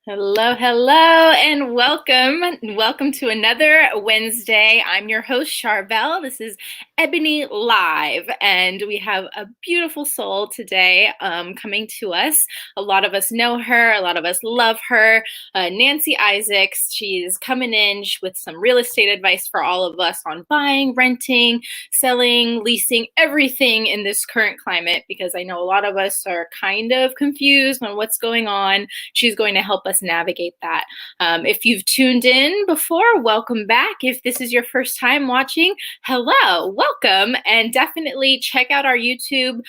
Hello, hello, and welcome. Welcome to another Wednesday. I'm your host, Charvelle. This is EBONI Live, and we have a beautiful soul today coming to us. A lot of us know her. A lot of us love her. Nanci Isaacs. She's coming in with some real estate advice for all of us on buying, renting, selling, leasing, everything in this current climate, because I know a lot of us are kind of confused on what's going on. She's going to help us navigate that. If you've tuned in before, welcome back. If this is your first time watching, hello, welcome, and definitely check out our YouTube,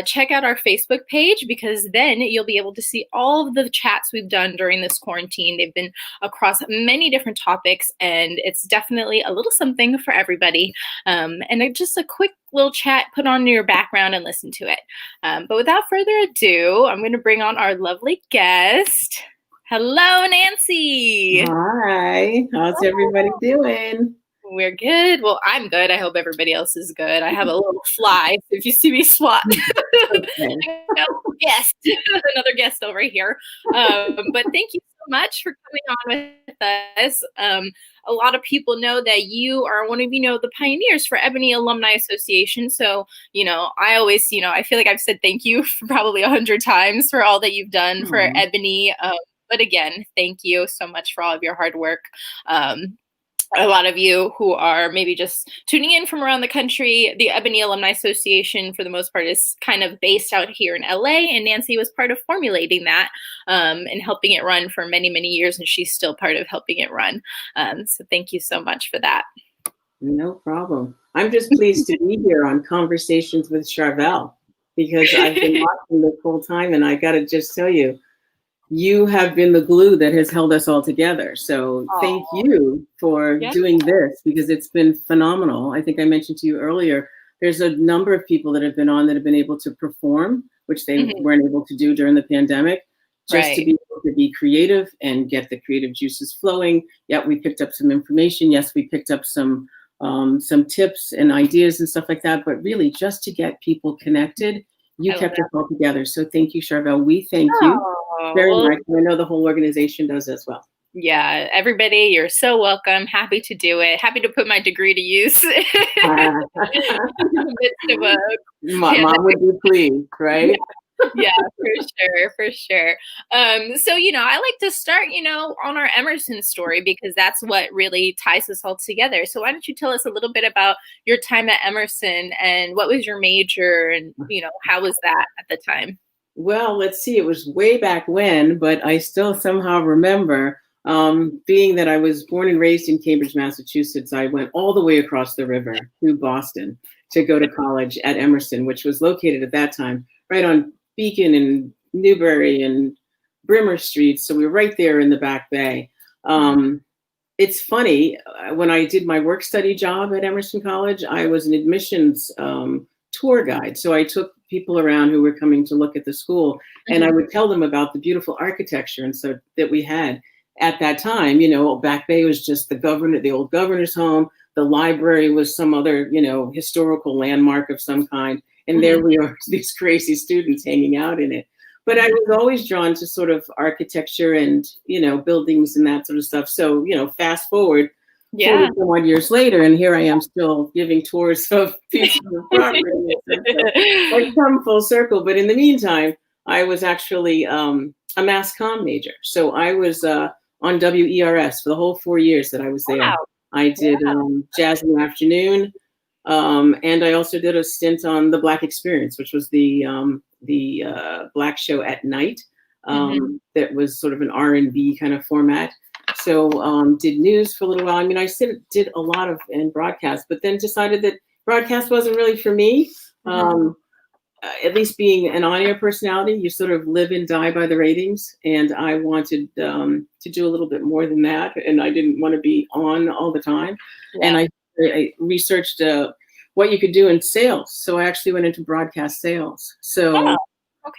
check out our Facebook page, because then you'll be able to see all of the chats we've done during this quarantine. They've been across many different topics, and it's definitely a little something for everybody. And just a quick little chat, put on your background and listen to it. But without further ado, I'm going to bring on our lovely guest. Hello, Nanci. Hi. How's everybody doing? We're good. Well, I'm good. I hope everybody else is good. I have a little fly. If you see me swat, yes, another guest over here. But thank you so much for coming on with us. A lot of people know that you are one of, the pioneers for EBONI Alumni Association. So, I always, I feel like I've said thank you for probably 100 times for all that you've done for EBONI. But again, thank you so much for all of your hard work. A lot of you who are maybe just tuning in from around the country, the EBONI Alumni Association, for the most part, is kind of based out here in LA, and Nanci was part of formulating that and helping it run for many, many years, and she's still part of helping it run. So thank you so much for that. No problem. I'm just pleased to be here on Conversations with Charvelle, because I've been watching this whole time, and I got to just tell you, you have been the glue that has held us all together. So thank you for doing this, because it's been phenomenal. I think I mentioned to you earlier, there's a number of people that have been on that have been able to perform, which they weren't able to do during the pandemic, just to be able to be creative and get the creative juices flowing. Yeah, we picked up some information. Yes, we picked up some tips and ideas and stuff like that. But really, just to get people connected, you kept us all together. So thank you, Charvelle. We thank you very much. I know the whole organization does as well. Yeah, everybody, you're so welcome. Happy to do it. Happy to put my degree to use. Mom would be pleased, right? Yeah, for sure. So, I like to start, on our Emerson story, because that's what really ties us all together. So why don't you tell us a little bit about your time at Emerson, and what was your major, and, how was that at the time? Well, let's see. It was way back when, but I still somehow remember, being that I was born and raised in Cambridge, Massachusetts. I went all the way across the river to Boston to go to college at Emerson, which was located at that time right on Beacon and Newbury and Brimmer Street. So we were right there in the Back Bay. It's funny, when I did my work study job at Emerson College, I was an admissions tour guide. So I took people around who were coming to look at the school, and I would tell them about the beautiful architecture and so that we had at that time. Back Bay was just the old governor's home. The library was some other, historical landmark of some kind. And there we are, these crazy students hanging out in it. But I was always drawn to sort of architecture and, buildings and that sort of stuff. So, fast forward 41 years later, and here I am still giving tours of pieces of property. I've come full circle. But in the meantime, I was actually a mass comm major. So I was on WERS for the whole 4 years that I was there. Wow. I did Jazz in the Afternoon. And I also did a stint on The Black Experience, which was the Black show at night. That was sort of an R&B kind of format. So did news for a little while. I mean, I did a lot of in broadcast, but then decided that broadcast wasn't really for me. At least being an on-air personality, you sort of live and die by the ratings. And I wanted to do a little bit more than that. And I didn't want to be on all the time. Yeah. And I researched what you could do in sales. So I actually went into broadcast sales. So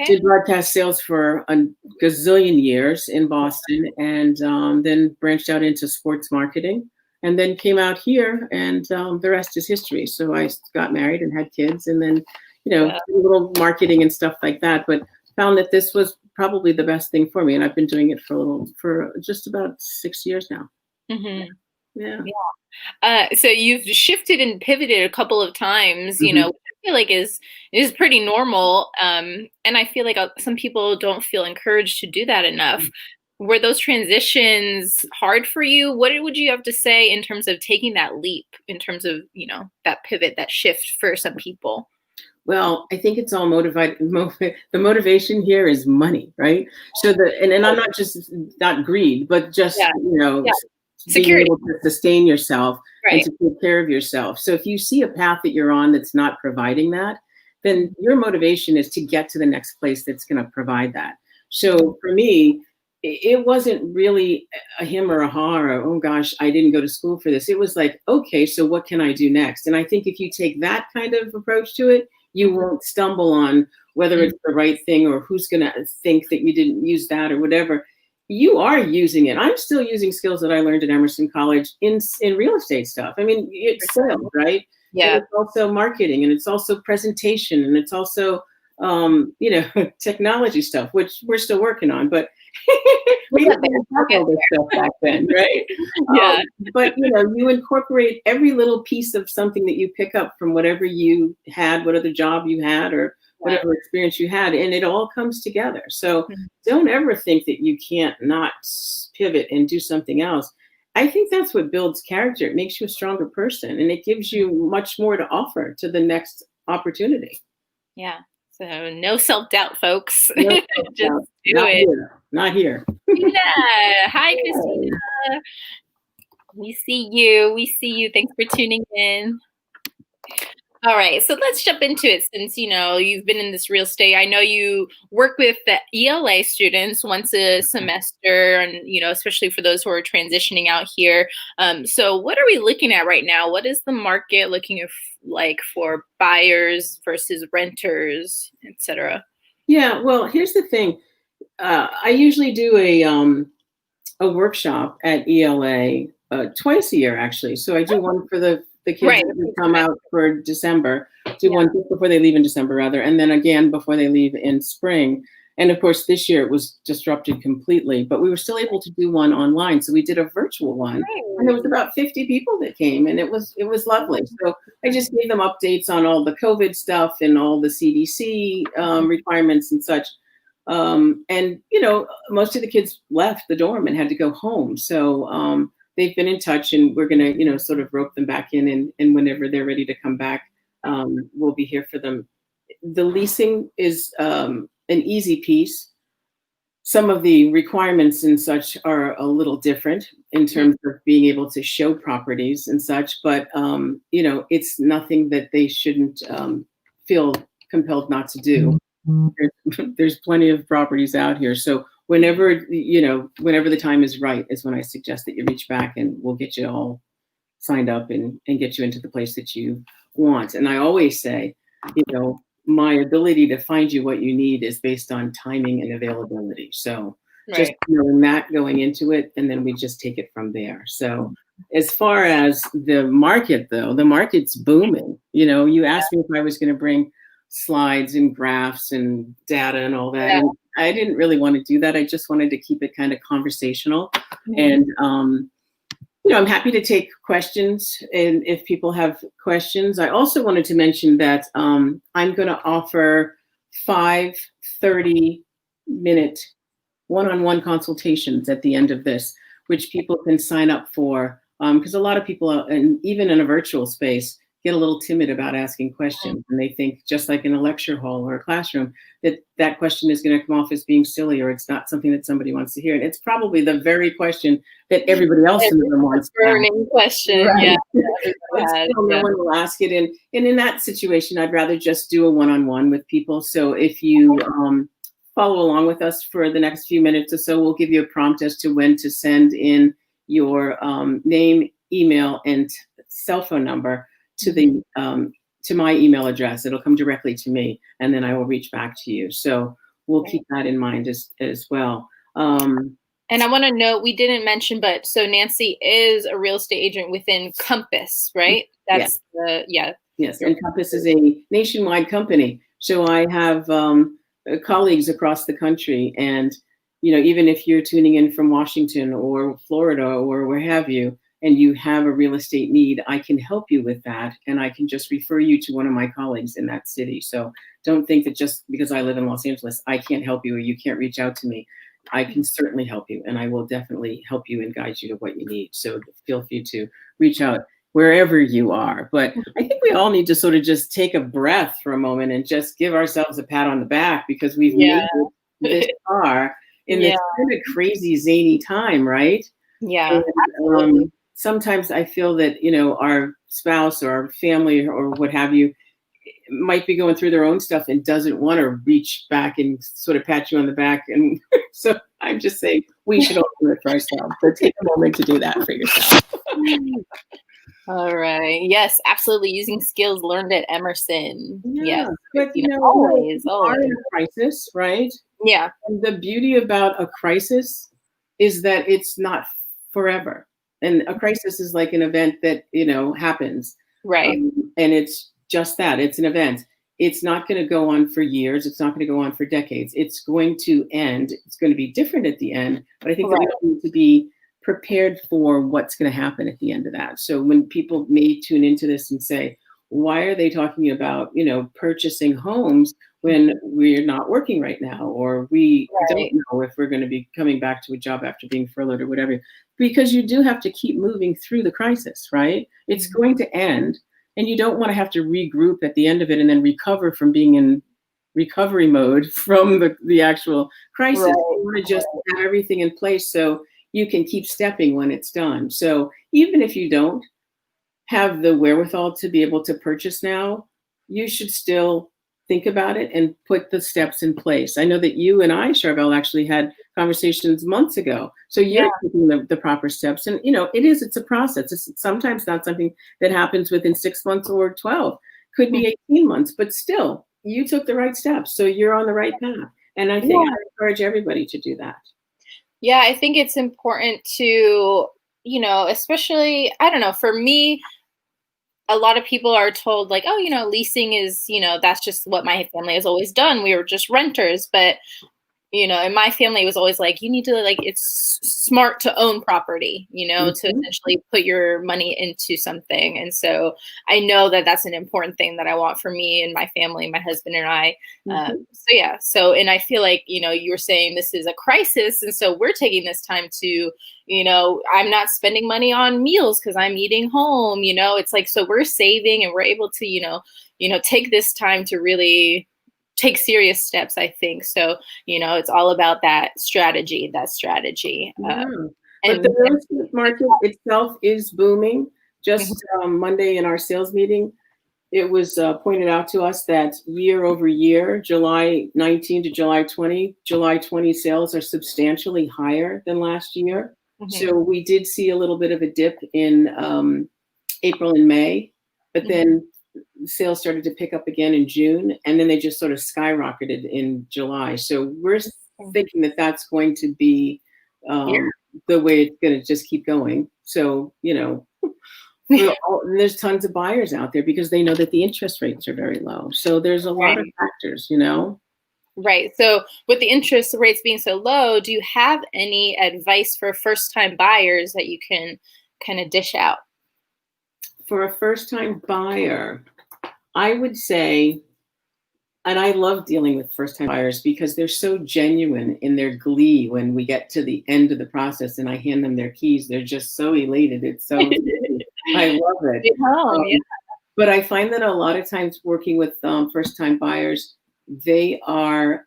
did broadcast sales for a gazillion years in Boston, and then branched out into sports marketing, and then came out here, and the rest is history. So I got married and had kids, and then, did a little marketing and stuff like that, but found that this was probably the best thing for me. And I've been doing it for just about 6 years now. Mm-hmm. Yeah. So you've shifted and pivoted a couple of times, Mm-hmm. which I feel like is pretty normal. And I feel like some people don't feel encouraged to do that enough. Were those transitions hard for you? What would you have to say in terms of taking that leap, in terms of, that pivot, that shift for some people? Well, I think it's all motivated. The motivation here is money, right? So and I'm not greed, but just, Yeah. Yeah. being Security. able to sustain yourself and Right. to take care of yourself. So if you see a path that you're on that's not providing that, then your motivation is to get to the next place that's going to provide that. So for me, it wasn't really a him or a ha or, oh gosh, I didn't go to school for this. It was like, okay, so what can I do next? And I think if you take that kind of approach to it, you won't stumble on whether it's the right thing or who's going to think that you didn't use that or whatever. You are using it. I'm still using skills that I learned at Emerson College in real estate stuff. I mean, it's sales, right? Yeah. And it's also marketing, and it's also presentation, and it's also technology stuff, which we're still working on, but we didn't have all this stuff back then, right? Yeah. But you incorporate every little piece of something that you pick up from whatever you had, whatever job you had, or whatever experience you had, and it all comes together. So don't ever think that you can't not pivot and do something else. I think that's what builds character. It makes you a stronger person, and it gives you much more to offer to the next opportunity. Yeah. So no self-doubt, folks. No Just self-doubt. do Not it. Here. Not here. Yeah. Hi, Christina. We see you. We see you. Thanks for tuning in. All right, so let's jump into it since, you've been in this real estate. I know you work with the ELA students once a semester and, especially for those who are transitioning out here. So what are we looking at right now? What is the market looking like for buyers versus renters, et cetera? Yeah, well, here's the thing. I usually do a workshop at ELA twice a year, actually. So I do one for the kids that come out for December, do one just before they leave in December, rather, and then again before they leave in spring. And of course, this year it was disrupted completely, but we were still able to do one online. So we did a virtual one, and there was about 50 people that came, and it was lovely. So I just gave them updates on all the COVID stuff and all the CDC requirements and such. And most of the kids left the dorm and had to go home. So they've been in touch, and we're going to, sort of rope them back in. And whenever they're ready to come back, we'll be here for them. The leasing is an easy piece. Some of the requirements and such are a little different in terms of being able to show properties and such, but it's nothing that they shouldn't feel compelled not to do. There's plenty of properties out here. So whenever the time is right is when I suggest that you reach back, and we'll get you all signed up and get you into the place that you want. And I always say, my ability to find you what you need is based on timing and availability. So just knowing that going into it, and then we just take it from there. So as far as the market, though, the market's booming. You asked me if I was going to bring slides and graphs and data and all that. And I didn't really want to do that. I just wanted to keep it kind of conversational. And, I'm happy to take questions. And if people have questions, I also wanted to mention that I'm going to offer 5 30-minute one-on-one consultations at the end of this, which people can sign up for. Because a lot of people, and even in a virtual space, get a little timid about asking questions, and they think, just like in a lecture hall or a classroom, that question is going to come off as being silly, or it's not something that somebody wants to hear. And it's probably the very question that everybody else in the room wants to ask. Burning question, right? No one will ask it, and in that situation, I'd rather just do a one-on-one with people. So if you follow along with us for the next few minutes or so, we'll give you a prompt as to when to send in your name, email, and cell phone number to my email address. It'll come directly to me, and then I will reach back to you. So we'll keep that in mind as well. And I want to note, we didn't mention, but so Nanci is a real estate agent within Compass, right? That's Yes, and Compass is a nationwide company. So I have colleagues across the country. And, even if you're tuning in from Washington or Florida or where have you, and you have a real estate need, I can help you with that. And I can just refer you to one of my colleagues in that city. So don't think that just because I live in Los Angeles, I can't help you or you can't reach out to me. I can certainly help you, and I will definitely help you and guide you to what you need. So feel free to reach out wherever you are. But I think we all need to sort of just take a breath for a moment and just give ourselves a pat on the back, because we've made it this far in this kind of crazy, zany time, right? Yeah. And, sometimes I feel that, our spouse or our family or what have you might be going through their own stuff and doesn't want to reach back and sort of pat you on the back. And so I'm just saying we should all do it for ourselves. So take a moment to do that for yourself. All right. Yes, absolutely. Using skills learned at Emerson. Yeah, Yes. but always. we are in a crisis, right? Yeah. And the beauty about a crisis is that it's not forever. And a crisis is like an event that, happens. Right. And it's just that. It's an event. It's not going to go on for years. It's not going to go on for decades. It's going to end. It's going to be different at the end. But I think that we all need to be prepared for what's going to happen at the end of that. So when people may tune into this and say, why are they talking about, purchasing homes when we're not working right now, or we don't know if we're going to be coming back to a job after being furloughed or whatever? Because you do have to keep moving through the crisis, right? It's going to end, and you don't want to have to regroup at the end of it and then recover from being in recovery mode from the actual crisis. You want to just have everything in place so you can keep stepping when it's done. So even if you don't have the wherewithal to be able to purchase now, you should still think about it and put the steps in place. I know that you and I, Charvelle, actually had conversations months ago. So you're taking the proper steps. And, it's a process. It's sometimes not something that happens within 6 months or 12, could be 18 months, but still you took the right steps. So you're on the right path. And I think I encourage everybody to do that. Yeah, I think it's important to, especially, I don't know, for me, a lot of people are told like, oh, leasing is, that's just what my family has always done. We were just renters. But, in my family, it was always like, you need to it's smart to own property, to essentially put your money into something. And so I know that that's an important thing that I want for me and my family, my husband and I. And I feel like, you were saying this is a crisis. And so we're taking this time to, I'm not spending money on meals because I'm eating home, it's like, so we're saving and we're able to, take this time to really take serious steps, I think. So, it's all about that strategy. But the real estate market itself is booming. Just Monday in our sales meeting, it was pointed out to us that year over year, July 19 to July 20 sales are substantially higher than last year. So we did see a little bit of a dip in April and May, but then sales started to pick up again in June, and then they just sort of skyrocketed in July. So we're thinking that that's going to be the way it's going to just keep going. So, there's tons of buyers out there because they know that the interest rates are very low. So there's a lot of factors, Right. So with the interest rates being so low, do you have any advice for first-time buyers that you can kind of dish out? For a first-time buyer, I would say, and I love dealing with first-time buyers because they're so genuine in their glee when we get to the end of the process and I hand them their keys. They're just so elated. It's so, I love it. But I find that a lot of times working with first-time buyers, they are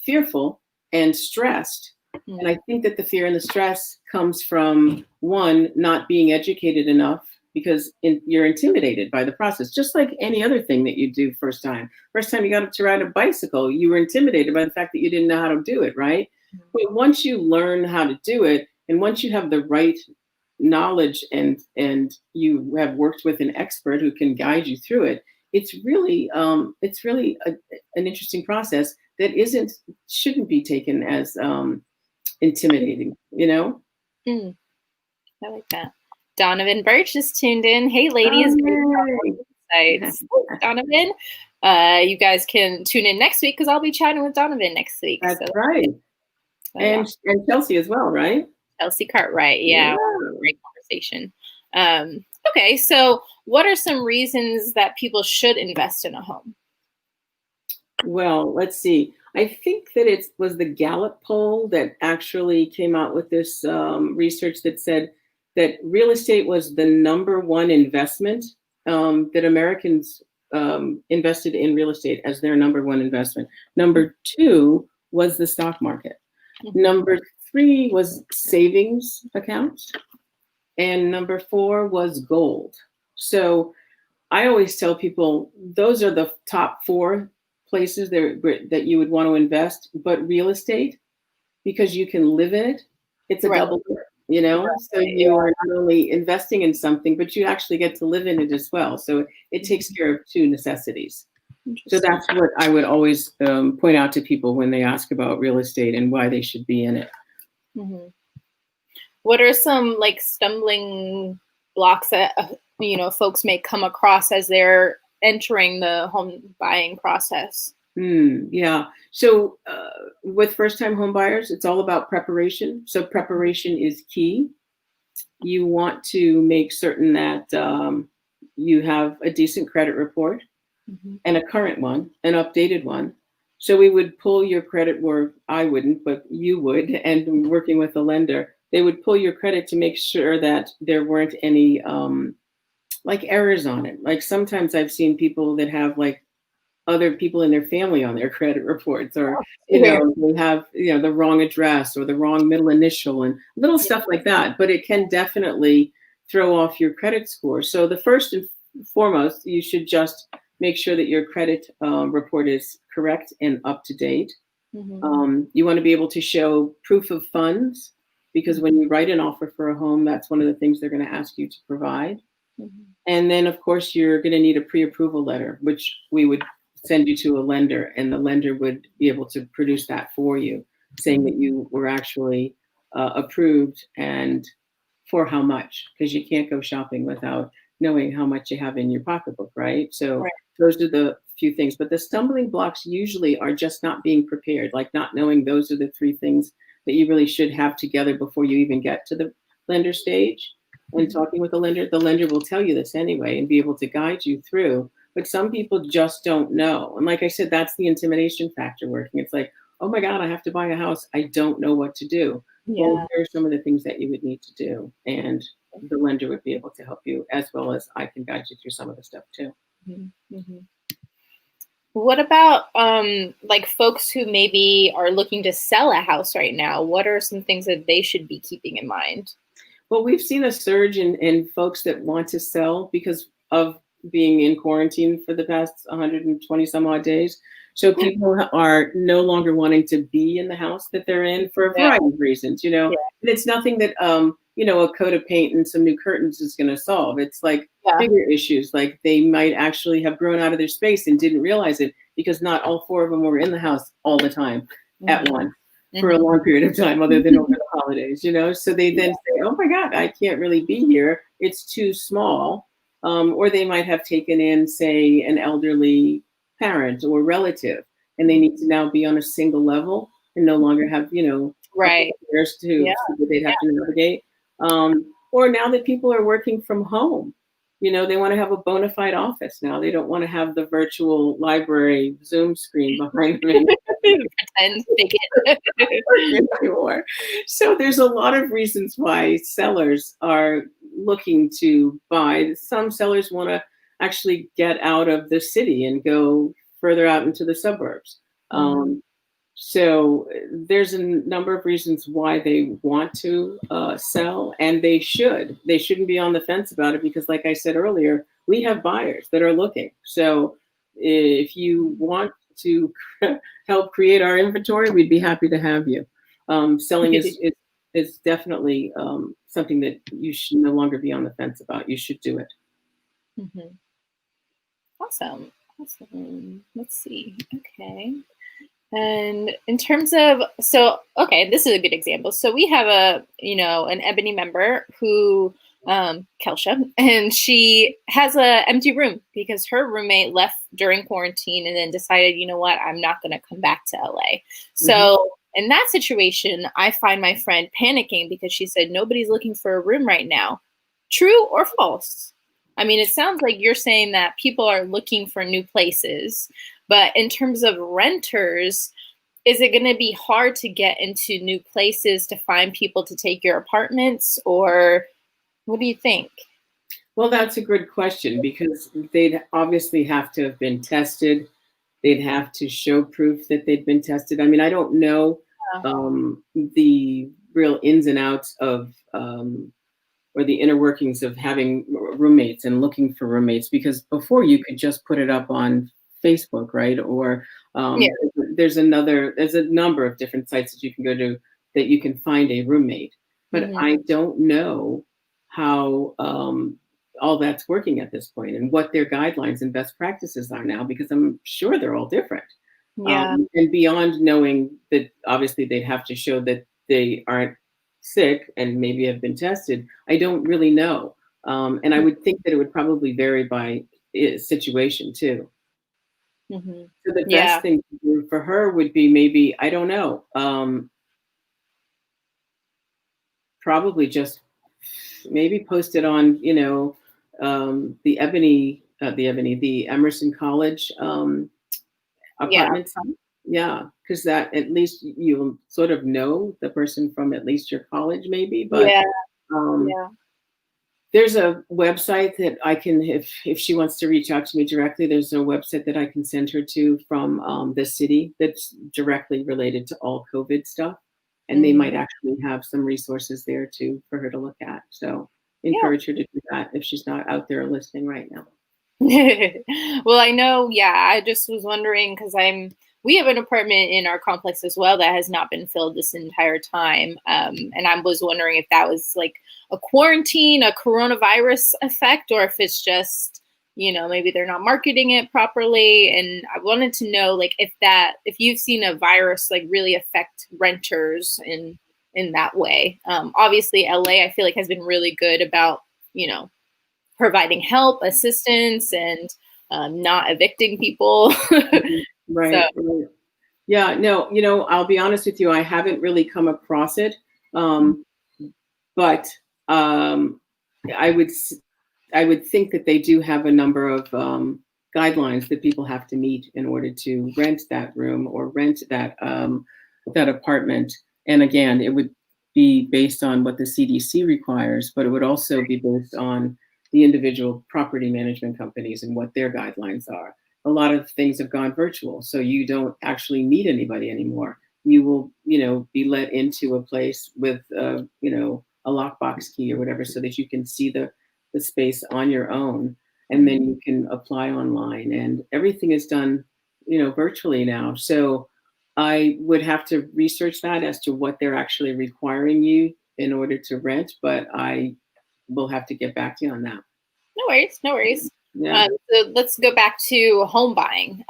fearful and stressed. And I think that the fear and the stress comes from, one, not being educated enough, because you're intimidated by the process, just like any other thing that you do first time. First time you got to ride a bicycle, you were intimidated by the fact that you didn't know how to do it, right? But once you learn how to do it, and once you have the right knowledge and you have worked with an expert who can guide you through it, it's really an interesting process that shouldn't be taken as intimidating, I like that. Donovan Birch is tuned in. Hey, ladies. Insights. Donovan, You guys can tune in next week because I'll be chatting with Donovan next week. That's right. And Chelsea as well, right? Chelsea Cartwright. Yeah. Great conversation. Okay, so what are some reasons that people should invest in a home? Well, let's see. I think that it was the Gallup poll that actually came out with this research that said that real estate was the #1 investment, that Americans invested in real estate as their #1 investment. Number 2 was the stock market. Number 3 was savings accounts. And number 4 was gold. So I always tell people those are the top 4 places that you would want to invest, but real estate, because you can live in it, it's a double dip, you know? Right. So you are not only investing in something, but you actually get to live in it as well. So it takes care of 2 necessities. So that's what I would always point out to people when they ask about real estate and why they should be in it. Mm-hmm. What are some like stumbling blocks that folks may come across as they're entering the home buying process? Yeah. So with first-time home buyers, it's all about preparation. So preparation is key. You want to make certain that you have a decent credit report and a current one, an updated one. So we would pull your credit, or I wouldn't, but you would, and working with a lender, they would pull your credit to make sure that there weren't any like errors on it. Like sometimes I've seen people that have like other people in their family on their credit reports, or they have the wrong address or the wrong middle initial and little stuff like that. But it can definitely throw off your credit score. So the first and foremost, you should just make sure that your credit report is correct and up to date. You want to be able to show proof of funds, because when you write an offer for a home, that's one of the things they're going to ask you to provide. And then, of course, you're going to need a pre-approval letter, which we would send you to a lender, and the lender would be able to produce that for you, saying that you were actually approved and for how much, because you can't go shopping without knowing how much you have in your pocketbook, right? So those are the few things. But the stumbling blocks usually are just not being prepared, like not knowing those are the 3 things that you really should have together before you even get to the lender stage. And talking with the lender will tell you this anyway and be able to guide you through. But some people just don't know. And like I said, that's the intimidation factor working. It's like, oh my God, I have to buy a house. I don't know what to do. Well, here are some of the things that you would need to do. And the lender would be able to help you, as well as I can guide you through some of the stuff too. What about like folks who maybe are looking to sell a house right now? What are some things that they should be keeping in mind? Well, we've seen a surge in folks that want to sell because of being in quarantine for the past 120 some odd days. So people are no longer wanting to be in the house that they're in for a variety of reasons, And it's nothing that, a coat of paint and some new curtains is going to solve. It's like bigger issues, like they might actually have grown out of their space and didn't realize it because not all 4 of them were in the house all the time at once. For a long period of time, other than over the holidays, So they then say, oh my God, I can't really be here. It's too small. Or they might have taken in, say, an elderly parent or relative, and they need to now be on a single level and no longer have, stairs that they'd have to navigate. Or now that people are working from home, they want to have a bona fide office now. They don't want to have the virtual library Zoom screen behind them. Anymore. So there's a lot of reasons why sellers are looking to buy. Some sellers want to actually get out of the city and go further out into the suburbs. So there's a number of reasons why they want to sell, and they should. They shouldn't be on the fence about it because, like I said earlier, we have buyers that are looking. So if you want to help create our inventory, we'd be happy to have you. Selling is definitely something that you should no longer be on the fence about. You should do it. Awesome. Let's see. Okay. And in terms of, this is a good example. So we have an EBONI member who Kelsha, and she has a empty room because her roommate left during quarantine and then decided, you know what, I'm not going to come back to LA. So in that situation, I find my friend panicking because she said nobody's looking for a room right now. True or false? I mean, it sounds like you're saying that people are looking for new places, but in terms of renters, is it going to be hard to get into new places to find people to take your apartments, or what do you think? Well, that's a good question because they'd obviously have to have been tested. They'd have to show proof that they'd been tested. I mean, I don't know the real ins and outs of or the inner workings of having roommates and looking for roommates, because before you could just put it up on Facebook, right? Or Yeah. there's a number of different sites that you can go to that you can find a roommate. But I don't know how all that's working at this point and what their guidelines and best practices are now, because I'm sure they're all different. Yeah. And beyond knowing that obviously they'd have to show that they aren't sick and maybe have been tested, I don't really know. And I would think that it would probably vary by situation too. Mm-hmm. So the Yeah. best thing to do for her would be maybe, I don't know, probably just maybe post it on, the Emerson College Yeah. apartment site. Yeah, because that at least you'll sort of know the person from at least your college, maybe. But Yeah. um, Yeah. there's a website that I can, if she wants to reach out to me directly, there's a website that I can send her to from the city that's directly related to all COVID stuff, and they might actually have some resources there too for her to look at. So encourage her to do that if she's not out there listening right now. Well, I know, yeah, I just was wondering because we have an apartment in our complex as well that has not been filled this entire time. And I was wondering if that was like a quarantine, a coronavirus effect, or if it's just, maybe they're not marketing it properly. And I wanted to know, like, if you've seen a virus like really affect renters in that way. Obviously, LA, I feel like has been really good about, providing help, assistance, and not evicting people. Right. Right. Yeah, no, I'll be honest with you, I haven't really come across it. But I would think that they do have a number of guidelines that people have to meet in order to rent that room or rent that apartment. And again, it would be based on what the CDC requires, but it would also be based on the individual property management companies and what their guidelines are. A lot of things have gone virtual, so you don't actually meet anybody anymore. You will, be let into a place with, a lockbox key or whatever, so that you can see the space on your own, and then you can apply online. And everything is done, virtually now. So I would have to research that as to what they're actually requiring you in order to rent, but I will have to get back to you on that. No worries, no worries. Yeah. So let's go back to home buying,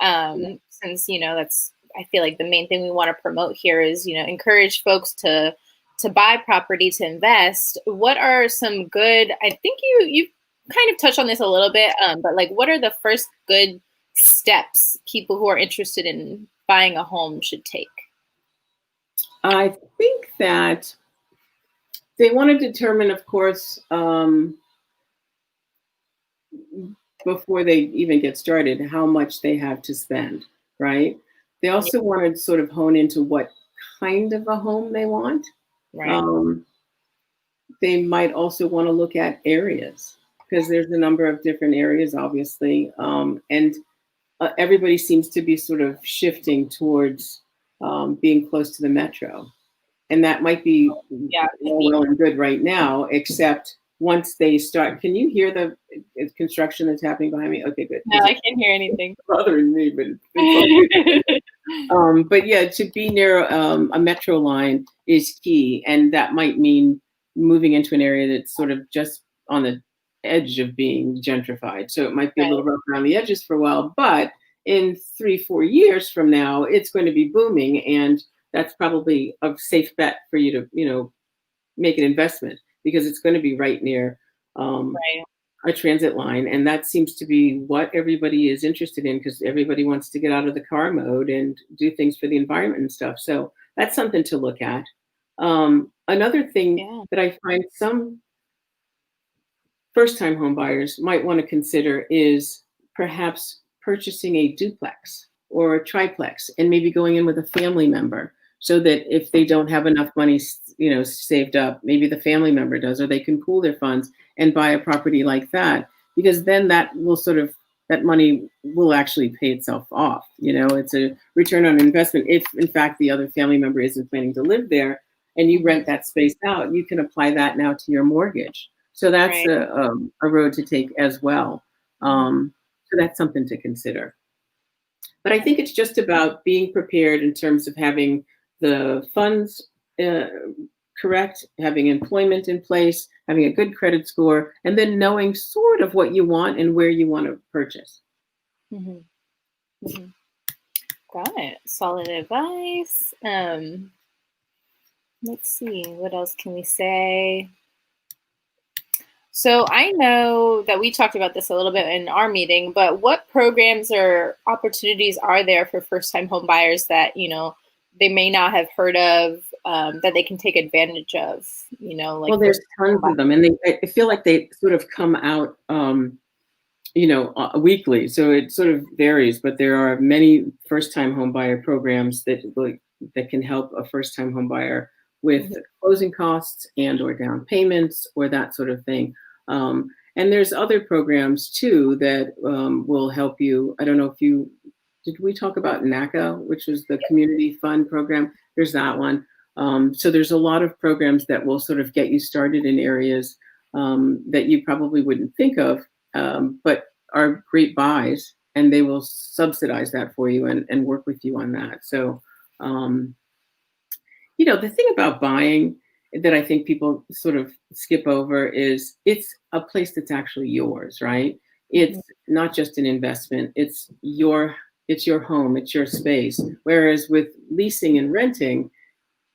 since that's, I feel like the main thing we want to promote here is encourage folks to buy property, to invest. What are some good? I think you kind of touched on this a little bit, but like, what are the first good steps people who are interested in buying a home should take? I think that they want to determine, of course, before they even get started, how much they have to spend, right? They also want to sort of hone into what kind of a home they want. Right. They might also want to look at areas, because there's a number of different areas, obviously. And everybody seems to be sort of shifting towards being close to the metro. And that might be well and good right now, except once they start. Can you hear the construction that's happening behind me? Okay, good. No, I can't hear anything. It's bothering me, but but yeah, to be near a metro line is key, and that might mean moving into an area that's sort of just on the edge of being gentrified. So it might be a little rough around the edges for a while, but in 3-4 years from now, it's going to be booming, and that's probably a safe bet for you to, make an investment, because it's going to be right near Right. a transit line, and that seems to be what everybody is interested in because everybody wants to get out of the car mode and do things for the environment and stuff. So that's something to look at. Another thing Yeah. that I find some first-time home buyers might want to consider is perhaps purchasing a duplex or a triplex and maybe going in with a family member so that if they don't have enough money, saved up, maybe the family member does, or they can pool their funds and buy a property like that, because then that money will actually pay itself off. It's a return on investment. If in fact the other family member isn't planning to live there and you rent that space out, you can apply that now to your mortgage. So that's Right. a road to take as well. So that's something to consider. But I think it's just about being prepared in terms of having the funds uh, correct, having employment in place, having a good credit score, and then knowing sort of what you want and where you want to purchase. Mm-hmm. Mm-hmm. Got it. Solid advice. Let's see. What else can we say? So I know that we talked about this a little bit in our meeting, but what programs or opportunities are there for first-time home buyers that, they may not have heard of, that they can take advantage of, like Well, there's tons of them, and I feel like they sort of come out, weekly. So it sort of varies, but there are many first-time home buyer programs that can help a first-time home buyer with closing costs and or down payments or that sort of thing. And there's other programs too that will help you. I don't know if did we talk about NACA, which is the Community Fund program? There's that one. So there's a lot of programs that will sort of get you started in areas that you probably wouldn't think of, but are great buys, and they will subsidize that for you and work with you on that. So, the thing about buying that I think people sort of skip over is it's a place that's actually yours, right? It's not just an investment. It's your home, it's your space. Whereas with leasing and renting,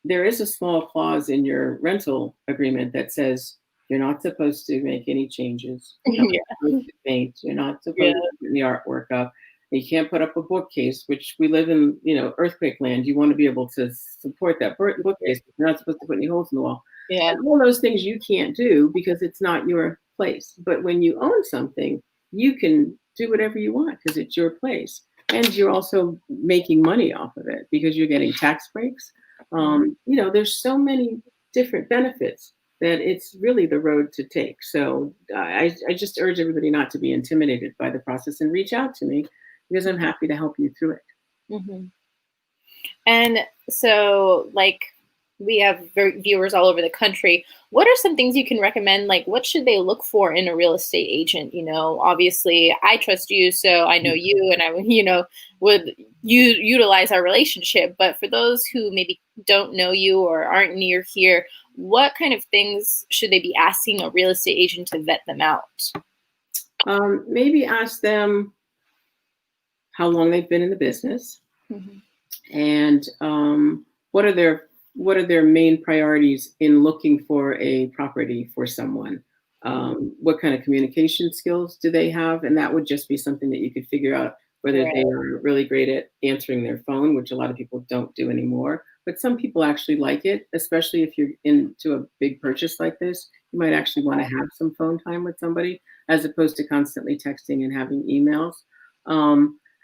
there is a small clause in your rental agreement that says you're not supposed to make any changes. You're not supposed to paint. You're not supposed to put the artwork up. You can't put up a bookcase, which we live in, earthquake land. You want to be able to support that bookcase. You're not supposed to put any holes in the wall. Yeah. And all those things you can't do because it's not your place. But when you own something, you can do whatever you want because it's your place. And you're also making money off of it because you're getting tax breaks. There's so many different benefits that it's really the road to take. So I just urge everybody not to be intimidated by the process and reach out to me because I'm happy to help you through it. Mm-hmm. And so, we have viewers all over the country. What are some things you can recommend? Like, what should they look for in a real estate agent? Obviously, I trust you, so I know you, and I, would utilize our relationship. But for those who maybe don't know you or aren't near here, what kind of things should they be asking a real estate agent to vet them out? Maybe ask them how long they've been in the business, and what are their main priorities in looking for a property for someone. What kind of communication skills do they have? And that would just be something that you could figure out whether they are really great at answering their phone, which a lot of people don't do anymore. But some people actually like it, especially if you're into a big purchase like this. You might actually want to have some phone time with somebody as opposed to constantly texting and having emails.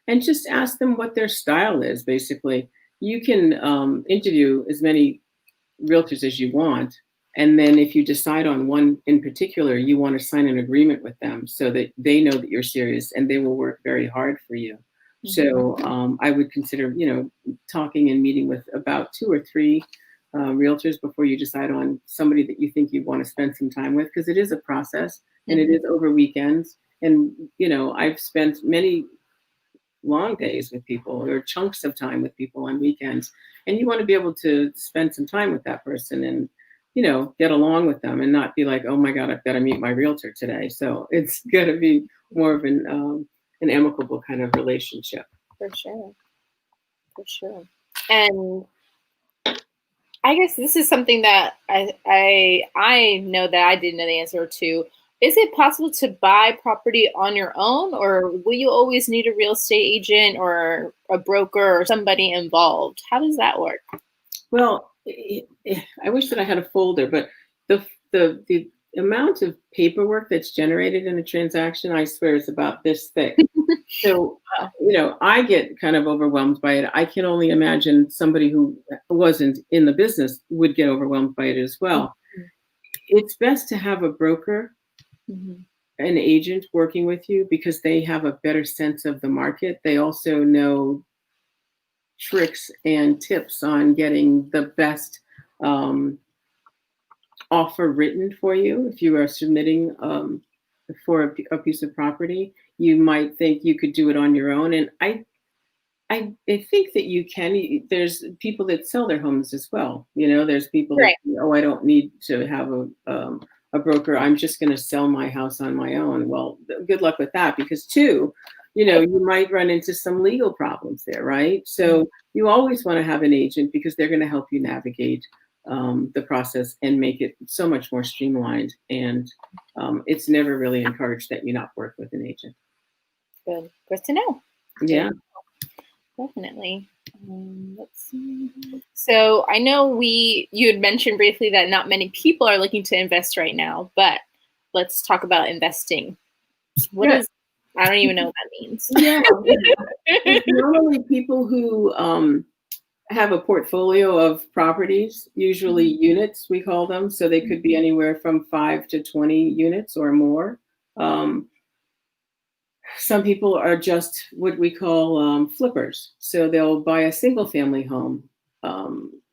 And just ask them what their style is, basically. You can interview as many realtors as you want. And then if you decide on one in particular, you want to sign an agreement with them so that they know that you're serious and they will work very hard for you. So I would consider, talking and meeting with about 2 or 3 realtors before you decide on somebody that you think you want to spend some time with, because it is a process and it is over weekends. And, I've spent many long days with people or chunks of time with people on weekends, and you want to be able to spend some time with that person and get along with them and not be like, oh my god, I've got to meet my realtor today. So it's got to be more of an amicable kind of relationship. For sure. And I guess this is something that I know that I didn't know the answer to. Is it possible to buy property on your own, or will you always need a real estate agent or a broker or somebody involved? How does that work? Well, I wish that I had a folder, but the amount of paperwork that's generated in a transaction, I swear, is about this thick. So, I get kind of overwhelmed by it. I can only imagine somebody who wasn't in the business would get overwhelmed by it as well. It's best to have a broker, Mhm. an agent working with you, because they have a better sense of the market. They also know tricks and tips on getting the best offer written for you. If you are submitting for a piece of property, you might think you could do it on your own. And I think that you can. There's people that sell their homes as well. There's people that, Right. I don't need to have a broker. I'm just going to sell my house on my own. Well, good luck with that, because too, you might run into some legal problems there, right? So you always want to have an agent, because they're going to help you navigate the process and make it so much more streamlined. And it's never really encouraged that you not work with an agent. Good to know. Yeah. Definitely. Let's see. So I know you had mentioned briefly that not many people are looking to invest right now, but let's talk about investing. I don't even know what that means. Yeah. It's normally people who have a portfolio of properties, usually units, we call them. So they could be anywhere from 5 to 20 units or more. Some people are just what we call flippers. So they'll buy a single family home,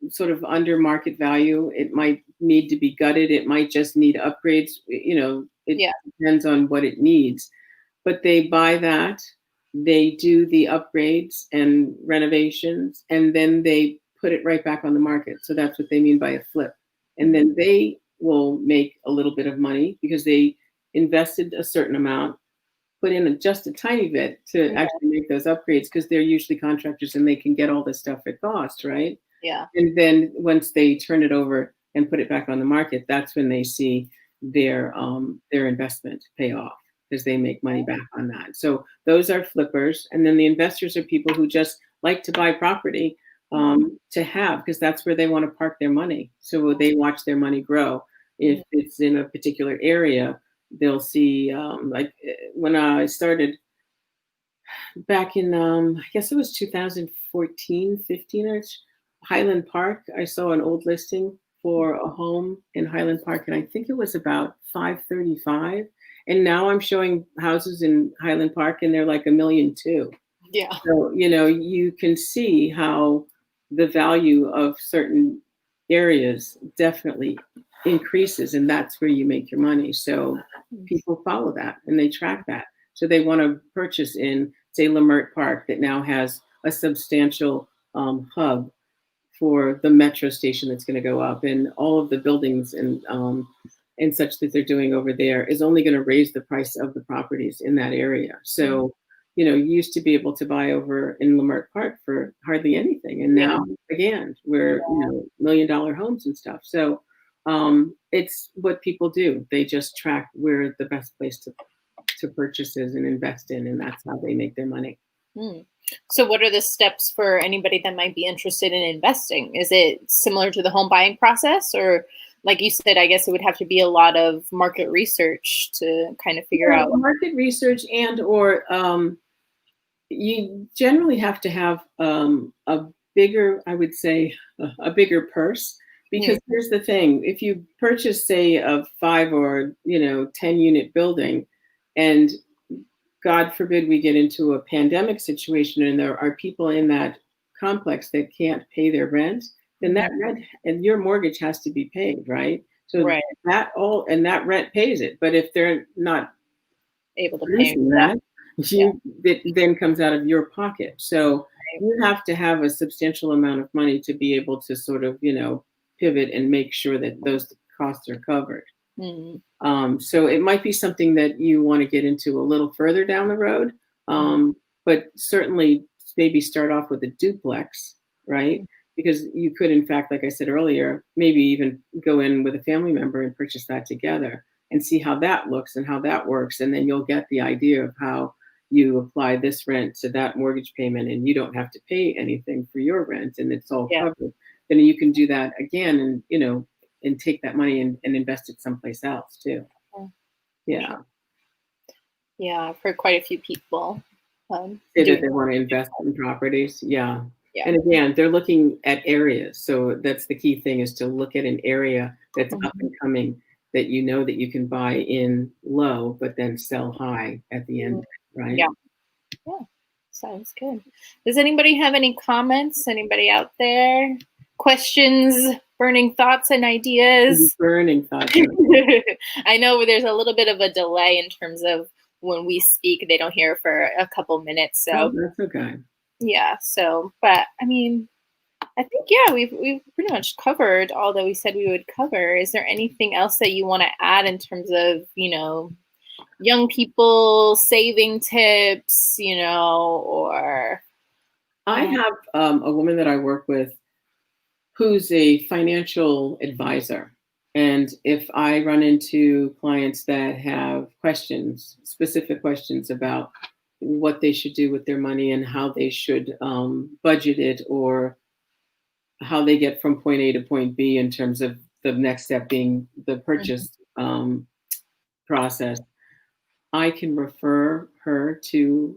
sort of under market value. It might need to be gutted. It might just need upgrades. It depends on what it needs. But they buy that, they do the upgrades and renovations, and then they put it right back on the market. So that's what they mean by a flip. And then they will make a little bit of money because they invested a certain amount, put in just a tiny bit to actually make those upgrades, because they're usually contractors and they can get all this stuff at cost, right? Yeah. And then once they turn it over and put it back on the market, that's when they see their investment pay off, because they make money back on that. So those are flippers. And then the investors are people who just like to buy property to have, because that's where they want to park their money. So they watch their money grow. If it's in a particular area, they'll see, like when I started back in, I guess it was 2014, 15ish, Highland Park, I saw an old listing for a home in Highland Park, and I think it was about 535. And now I'm showing houses in Highland Park, and they're like $1.2 million. Yeah. So, you can see how the value of certain areas definitely increases, and that's where you make your money. So people follow that and they track that. So they want to purchase in, say, Leimert Park, that now has a substantial hub for the metro station that's going to go up, and all of the buildings and such that they're doing over there is only going to raise the price of the properties in that area. So, you used to be able to buy over in Leimert Park for hardly anything, and now again we're $1 million homes and stuff. So it's what people do. They just track where the best place to purchase is and invest in, and that's how they make their money. So what are the steps for anybody that might be interested in investing? Is it similar to the home buying process, or like you said, I guess it would have to be a lot of market research to kind of figure out market research, and or you generally have to have a bigger, I would say, a bigger purse, because here's the thing: if you purchase, say, a 5 or 10 unit building, and God forbid we get into a pandemic situation and there are people in that complex that can't pay their rent, then that rent and your mortgage has to be paid, right? So that rent pays it. But if they're not able to pay that, it then comes out of your pocket. So you have to have a substantial amount of money to be able to sort of, pivot and make sure that those costs are covered. So it might be something that you want to get into a little further down the road, but certainly maybe start off with a duplex, right? Because you could, in fact, like I said earlier, maybe even go in with a family member and purchase that together. and see how that looks and how that works. And then you'll get the idea of how you apply this rent to that mortgage payment, and you don't have to pay anything for your rent, and it's all Yeah. covered. Then you can do that again, and and take that money and invest it someplace else too. Yeah. Yeah, I've heard quite a few people Say that they want to invest in properties. Yeah. Yeah. And again, they're looking at areas. So that's the key thing, is to look at an area that's up and coming, that that you can buy in low, but then sell high at the end, right? Yeah. Yeah. Sounds good. Does anybody have any comments? Anybody out there? Questions, burning thoughts and ideas? Burning thoughts. I know there's a little bit of a delay in terms of when we speak. They don't hear for a couple minutes. So that's okay. Yeah. So, but I mean, I think, yeah, we've pretty much covered all that we said we would cover. Is there anything else that you want to add in terms of, young people saving tips, or? I have a woman that I work with who's a financial advisor. And if I run into clients that have questions, specific questions about what they should do with their money and how they should budget it, or how they get from point A to point B in terms of the next step being the purchase process, I can refer her to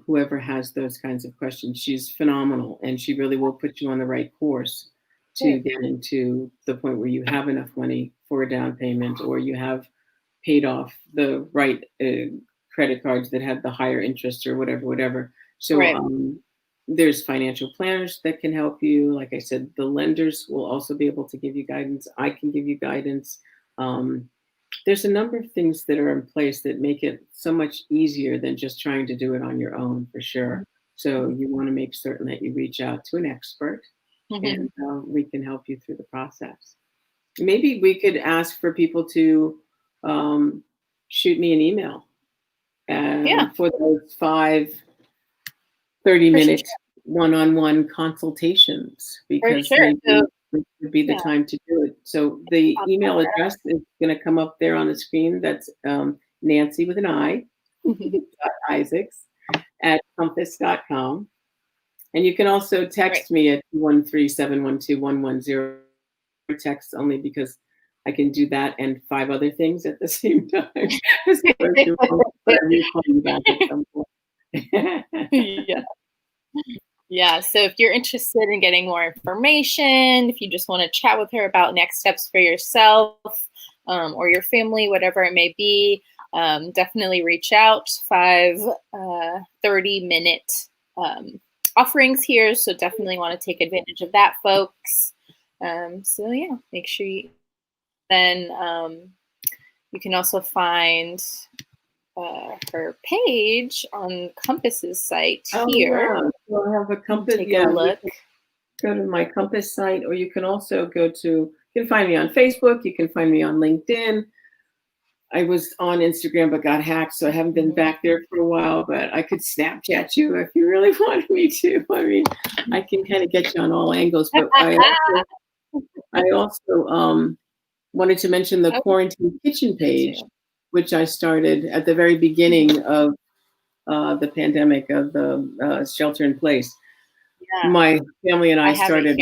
whoever has those kinds of questions. She's phenomenal, and she really will put you on the right course to get into the point where you have enough money for a down payment, or you have paid off the right credit cards that have the higher interest, or whatever. So there's financial planners that can help you. Like I said, the lenders will also be able to give you guidance. I can give you guidance. There's a number of things that are in place that make it so much easier than just trying to do it on your own, for sure. So you want to make certain that you reach out to an expert, and we can help you through the process. Maybe we could ask for people to shoot me an email for those 5 30-minute one-on-one consultations, because it would be the time to do it. So the email address is going to come up there on the screen. That's Nanci with an I, Isaacs @compass.com. And you can also text me at 213-712-110. Text only, because I can do that and 5 other things at the same time. Yeah. So if you're interested in getting more information, if you just want to chat with her about next steps for yourself or your family, whatever it may be, definitely reach out. 5 30-minute offerings here. So definitely want to take advantage of that, folks. So yeah, make sure you then you can also find her page on Compass's site here. Wow. So I have a Compass. Take a look. Go to my Compass site, or you can also you can find me on Facebook. You can find me on LinkedIn. I was on Instagram but got hacked, so I haven't been back there for a while, but I could Snapchat you if you really wanted me to. I mean, I can kind of get you on all angles, but I also wanted to mention the quarantine kitchen page, which I started at the very beginning of the pandemic, of the shelter in place. Yeah. My family and I started.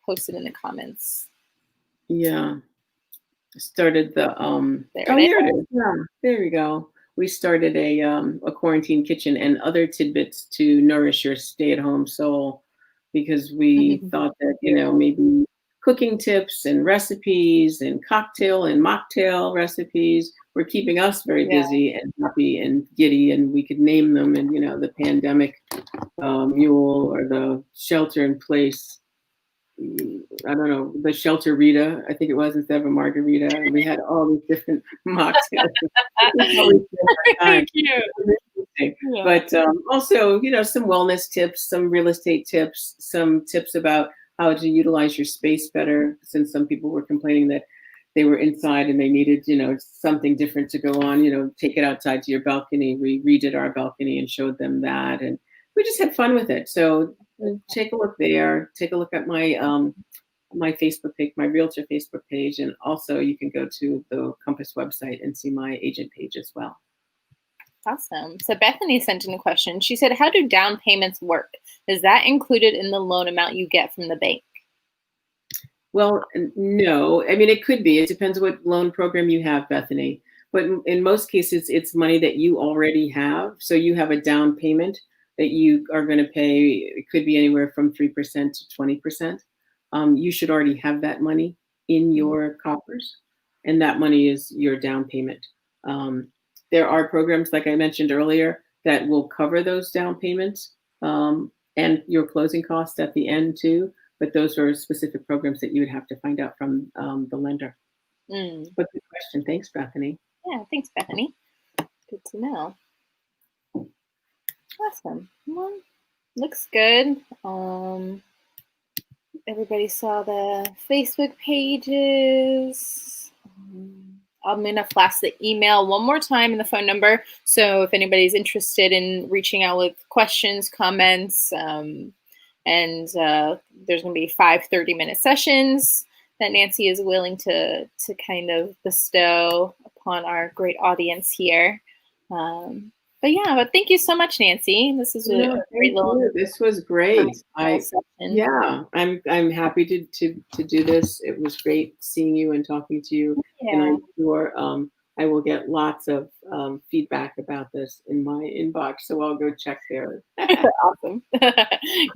Posted in the comments. Yeah. Started the there it is. Yeah, there we go. We started a quarantine kitchen and other tidbits to nourish your stay-at-home soul, because we thought that maybe cooking tips and recipes and cocktail and mocktail recipes were keeping us very busy and happy and giddy, and we could name them. And the pandemic mule, or the shelter in place, I don't know, the shelter Rita, I think it was, instead of a margarita. And we had all these different mocktails. Thank you. But also, some wellness tips, some real estate tips, some tips about how to utilize your space better, since some people were complaining that they were inside and they needed, something different to go on, take it outside to your balcony. We redid our balcony and showed them that. And we just had fun with it. So take a look there. Take a look at my my Facebook page, my Realtor Facebook page, and also you can go to the Compass website and see my agent page as well. Awesome. So Bethany sent in a question. She said, how do down payments work? Is that included in the loan amount you get from the bank? Well, no. I mean, it could be. It depends what loan program you have, Bethany. But in most cases, it's money that you already have. So you have a down payment that you are going to pay. It could be anywhere from 3% to 20%. You should already have that money in your coffers, and that money is your down payment. There are programs, like I mentioned earlier, that will cover those down payments and your closing costs at the end too. But those are specific programs that you would have to find out from the lender. But good question. Thanks, Bethany. Yeah, thanks, Bethany. Good to know. Awesome. Well, looks good. Everybody saw the Facebook pages. I'm going to flash the email one more time and the phone number. So if anybody's interested in reaching out with questions, comments, and there's going to be 5 30-minute sessions that Nanci is willing to kind of bestow upon our great audience here. But thank you so much, Nanci. This is a great little. This was great. I'm happy to do this. It was great seeing you and talking to you. Yeah. And I'm sure I will get lots of feedback about this in my inbox. So I'll go check there. Awesome.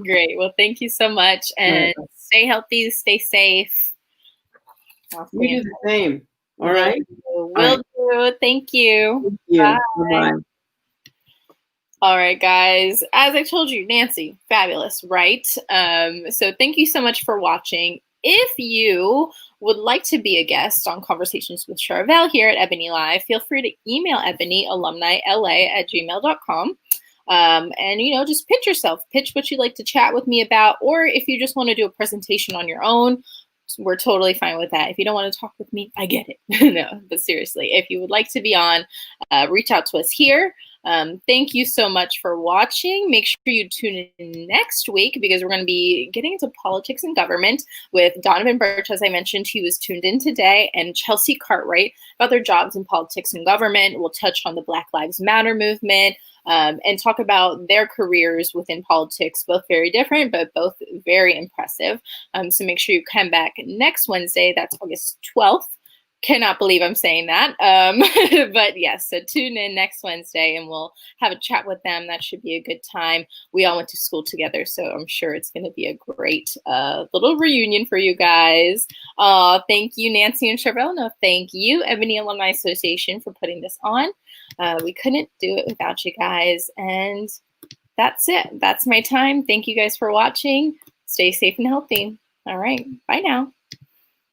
Great. Well, thank you so much, and stay healthy, stay safe. You do the same. All right. Will do. Thank you. Thank you. Bye. Bye-bye. All right, guys. As I told you, Nanci, fabulous, right? So thank you so much for watching. If you would like to be a guest on Conversations with Charvelle here at Ebony Live, feel free to email ebonyalumnila@gmail.com. And, just pitch yourself. Pitch what you'd like to chat with me about. Or if you just want to do a presentation on your own, we're totally fine with that. If you don't want to talk with me, I get it. No, but seriously, if you would like to be on, reach out to us here. Thank you so much for watching. Make sure you tune in next week because we're going to be getting into politics and government with Donovan Birch, as I mentioned. He was tuned in today, and Chelsea Cartwright about their jobs in politics and government. We'll touch on the Black Lives Matter movement and talk about their careers within politics, both very different, but both very impressive. So make sure you come back next Wednesday. That's August 12th. Cannot believe I'm saying that. But yes, so tune in next Wednesday and we'll have a chat with them. That should be a good time. We all went to school together, so I'm sure it's going to be a great little reunion for you guys. Thank you, Nanci and Charvelle. No, thank you, Ebony Alumni Association, for putting this on. We couldn't do it without you guys. And that's it. That's my time. Thank you guys for watching. Stay safe and healthy. All right. Bye now.